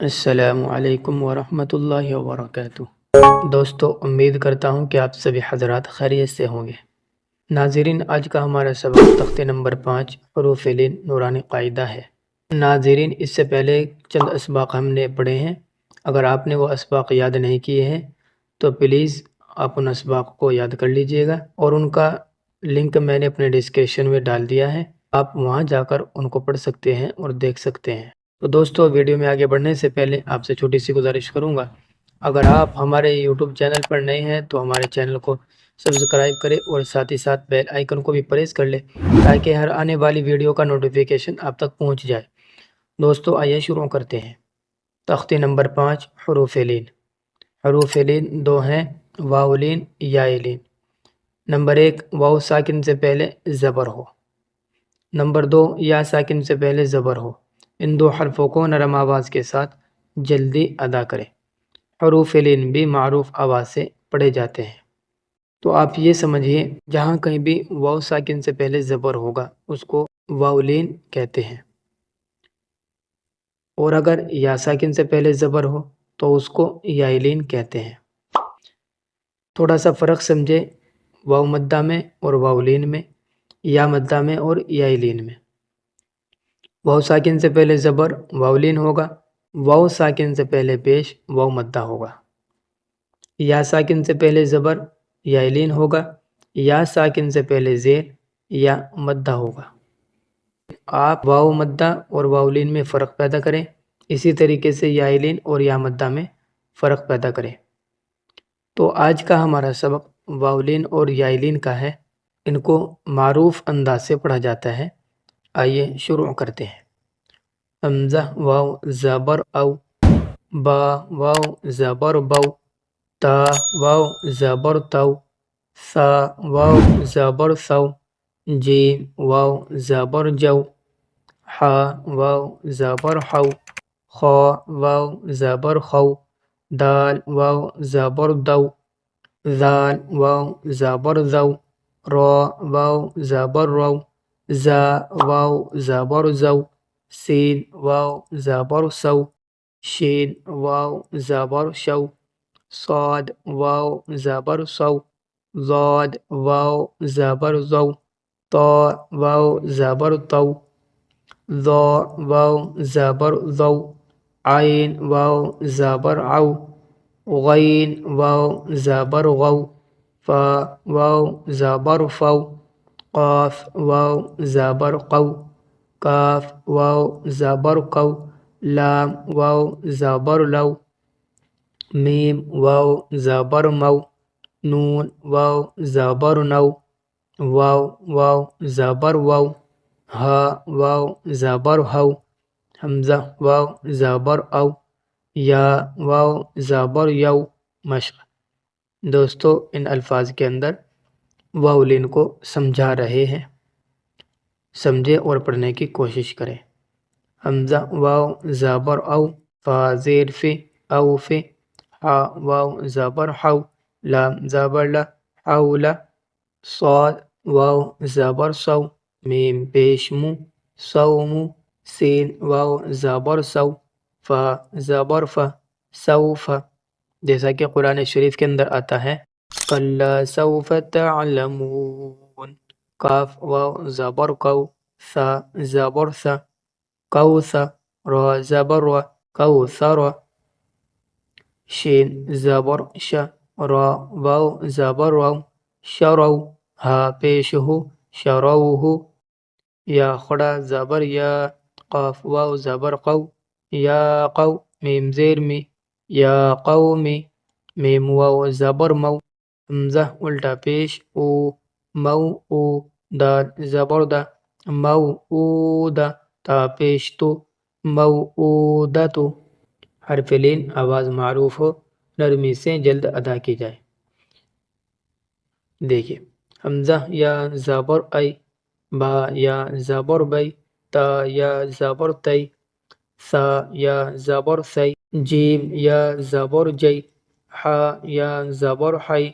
السلام علیکم ورحمۃ اللہ وبرکاتہ۔ دوستو، امید کرتا ہوں کہ آپ سبھی حضرات خیریت سے ہوں گے۔ ناظرین، آج کا ہمارا سبق تختے نمبر 5 حروف لین نورانی قاعدہ ہے۔ ناظرین، اس سے پہلے چند اسباق ہم نے پڑھے ہیں۔ اگر آپ نے وہ اسباق یاد نہیں کیے ہیں تو پلیز آپ ان اسباق کو یاد کر لیجئے گا، اور ان کا لنک میں نے اپنے ڈسکرپشن میں ڈال دیا ہے، آپ وہاں جا کر ان کو پڑھ سکتے ہیں اور دیکھ سکتے ہیں۔ تو دوستو، ویڈیو میں آگے بڑھنے سے پہلے آپ سے چھوٹی سی گزارش کروں گا، اگر آپ ہمارے یوٹیوب چینل پر نئے ہیں تو ہمارے چینل کو سبسکرائب کریں اور ساتھ ہی ساتھ بیل آئیکن کو بھی پریس کر لیں تاکہ ہر آنے والی ویڈیو کا نوٹیفیکیشن آپ تک پہنچ جائے۔ دوستو، آئیے شروع کرتے ہیں۔ تختے نمبر 5 حروف لین۔ حروف لین دو ہیں، واو لین، یا لین۔ نمبر 1، واو ساکن سے پہلے زبر ہو۔ نمبر 2، یا ساکن سے پہلے زبر ہو۔ ان دو حرفوں کو نرم آواز کے ساتھ جلدی ادا کریں۔ حروف لین بھی معروف آواز سے پڑھے جاتے ہیں، تو آپ یہ سمجھیے جہاں کہیں بھی واو ساکن سے پہلے زبر ہوگا اس کو واو لین کہتے ہیں، اور اگر یا ساکن سے پہلے زبر ہو تو اس کو یا لین کہتے ہیں۔ تھوڑا سا فرق سمجھے واو مدہ میں اور واو لین میں، یا مدہ میں اور یا لین میں۔ واو ساکن سے پہلے زبر واو لین ہوگا، واو ساکن سے پہلے پیش واو مدہ ہوگا۔ یا ساکن سے پہلے زبر یا لین ہوگا، یا ساکن سے پہلے زیر یا مدہ ہوگا۔ آپ واو مدہ اور واو لین میں فرق پیدا کریں، اسی طریقے سے یا لین اور یا مدہ میں فرق پیدا کریں۔ تو آج کا ہمارا سبق واو لین اور یا لین کا ہے، ان کو معروف انداز سے پڑھا جاتا ہے۔ آئیے شروع کرتے ہیں۔ حمزہ واو زبر او، با واو زبر بو، تا واو زبر تو، سا واو زبر سو، جیم واو زبر جو، حا واو زبر حو، خا واو زبر خو، دال واو زبر دو، ذال واو زبر ذو، را واو زبر رو، زا واو زبر زو، سین واو زبر سو، شین واو زبر شو، صاد واو زبر سو، ضاد واو زبر زو، طا واو زبر تو، ظا واو زبر ذو، عین واو زبر عو، غین واو زبر غو، فا واو زبر فو، قاف واو زبر قو، کاف واو زبر قو، لام واو زبر لو، میم واو زبر مو، نون واو زبر نو، واو واو زبر وو، ہا واو زبر ہو، حمزہ واو زبر او، یا واو زبر یو۔ مشق۔ دوستو، ان الفاظ کے اندر واو لین کو سمجھا رہے ہیں، سمجھے اور پڑھنے کی کوشش کریں۔ حمزہ واو زبر او، فا زیر فی، او فی، حا واو زبر حو، لام زبر لا، حول، صاد واو زبر سو، میم پیش مو، صوم، سین واو زبر سو، فا زبر فا، سوف، جیسا کہ قرآن شریف کے اندر آتا ہے کَلَّا سَوْفَ تَعْلَمُونَ، کاف واو زبر کو، سا زبر سا، کوثر، را زبر را، کوثر، شین زبر شا، را واو زبر رو، شرو، ہا پیش ہو، شروہ، یا خڑا زبر یا، قاف واو زبر قو، یا قو، میم زیر می، یا قومی، میم واو زبر مو، حمزہ الٹا پیش او، مو او، دال زبر دا، موعودہ، تا پیش تو، موعودۃ۔ حرف لین آواز معروف ہو، نرمی سے جلد ادا کی جائے۔ دیکھیے، حمزہ یا زبر ای، با یا زبر بی، تا یا زبر تی، سا یا زبر سی، جیم یا زبر جی، حا یا زبر حی،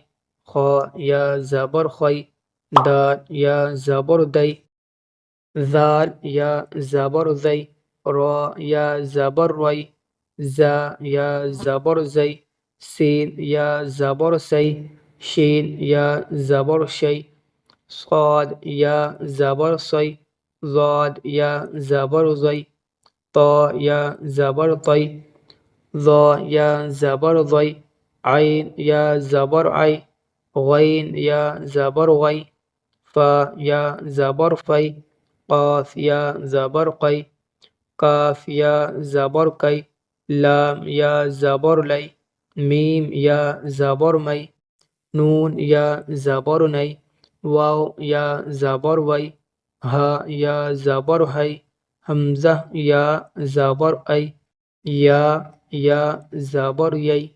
خا یا زبر خی، دال یا زبر دی، ذال یا زبر ذی، را یا زبر ری، زا یا زبر زی، سین یا زبر سی، شین یا زبر شی، صاد یا زبر صی، ضاد یا زبر ضی، طا یا زبر طی، ظا یا زبر ضی، عین یا زبر عی، غین یا زبر غی، فا یا زبر فی، قاف یا زبر قی، کاف یا زبر کی، لام یا زبر لی، میم یا زبر می، نون یا زبر نی، واو یا زبر وی، ہا یا زبر ہی، حمزہ یا زبر ای، یا زبر یی۔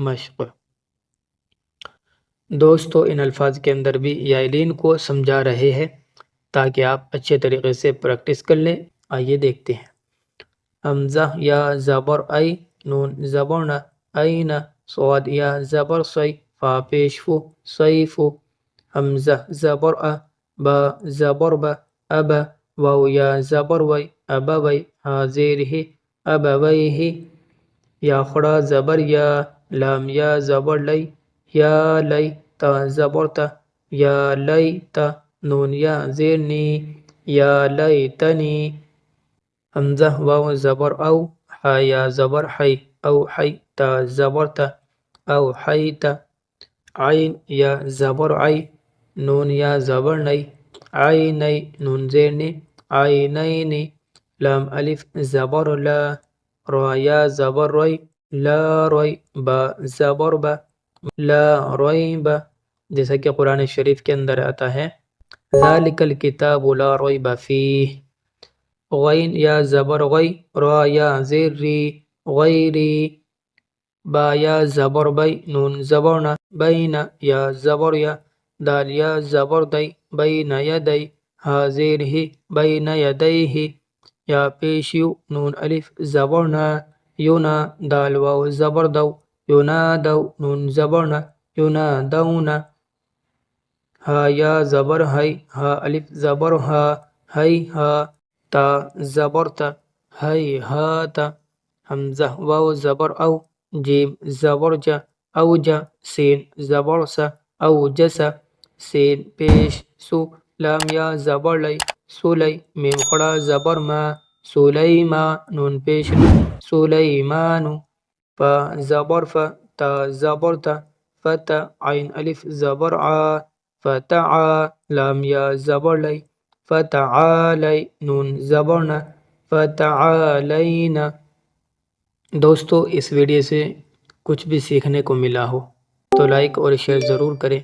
مشق۔ دوستو ان الفاظ کے اندر بھی یائلین کو سمجھا رہے ہیں تاکہ آپ اچھے طریقے سے پریکٹس کر لیں۔ آئیے دیکھتے ہیں۔ حمزہ یا زبر ای، نون زبر نہ، این، صاد یا زبر سی، فا پیش فو، سیفو، حمزہ زبر ا، با زبر با، اب، واو یا زبر وی، ابوی، ہا زیر ہی، ابویہ، یا خڑا زبر یا، لام یا زبر لی، یا لی، تا زبر تا، یا لی تا، نون یا زیر نی، یا لیتنی، حمزہ واو زبر او، حا یا زبر حی، او حی، تا زبر تا، او حی تا، عین یا زبر عی، نون یا زبر نی، عینی، نون زیر نی، عینینی، لام الف زبر لا، را یا زبر ری، لا ری، با زبر با، لا ریب، جیسا کہ قرآن شریف کے اندر آتا ہے ذالک الکتاب لا ریب فیہ، غین یا زبر غی، را یا زیر ری، غیری، با یا زبر بی، نون زبر نہ، بین یا زبر یا، دال یا زبر دی، بین یدی، ہا زیر ہی، بین یدیہ، یا پیش یو، نون الف زبر نہ، یونا، دال واو زبر دو، ینادو، نون زبر نہ، ینادون، ہا یا زبر ہی، ہا الف زبر ہا، ہی ہا، تا زبر تا، ہی ہاتا، حمزہ واو زبر او، جیم زبر جا، او جا، سین زبر سا، او جسا، سین پیش سو، لام یا زبر لی، سولی، میم خڑا زبر ما، سلیما، نون پیش نو، سلیمانو، فا زبر فا، تا زبر تا، فتا، عین الف زبر عا، فتعا، لام یا زبر لی، فتعالی، نون زبر نہ، فتعالینا۔ دوستو اس ویڈیو سے کچھ بھی سیکھنے کو ملا ہو تو لائک اور شیئر ضرور کریں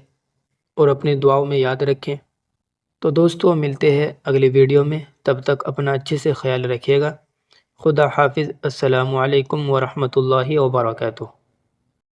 اور اپنی دعاؤں میں یاد رکھیں۔ تو دوستو ملتے ہیں اگلی ویڈیو میں، تب تک اپنا اچھے سے خیال رکھیے گا۔ خدا حافظ۔ السلام علیکم ورحمۃ اللہ وبرکاتہ۔